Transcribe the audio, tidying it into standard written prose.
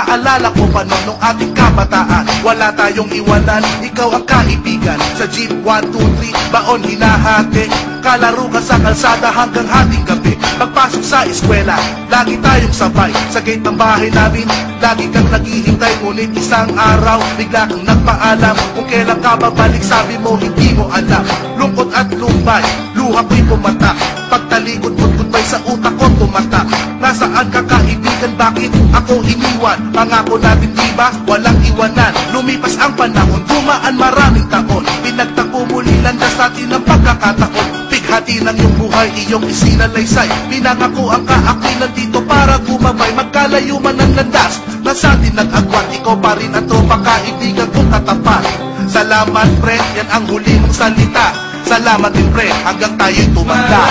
Naalala ko pa noon nung ating kabataan, wala tayong iwanan, ikaw ang kaibigan. Sa jeep 1, 2, 3, baon hinahati, kalaro ka sa kalsada hanggang hating gabi. Pagpasok sa eskwela, lagi tayong sabay. Sa gate ng bahay namin, lagi kang naghihintay. Ngunit isang araw, bigla kang nagpaalam. Kung kailan ka babalik, sabi mo hindi mo alam. Lungkot at lumbay, luha ko'y pumatak. Pagtalikod mo't goodbye sa utak ko tumatak. Nasaan ka kaibigan, bakit ako iniwan? Pangako natin diba, walang iwanan. Lumipas ang panahon, dumaan maraming taon. Pinagtako muli landas natin ang pagkakataon. Pighati ng iyong buhay, iyong isinalaysay. Pinangako ang ako'y nandito para gumabay. Magkalayo man ang landas, nasa atin nag-agwat. Ikaw pa rin ang tropa, kaibigan kong katapat. Salamat pre, yan ang huli mong salita. Salamat din pre, hanggang tayo'y tumanda.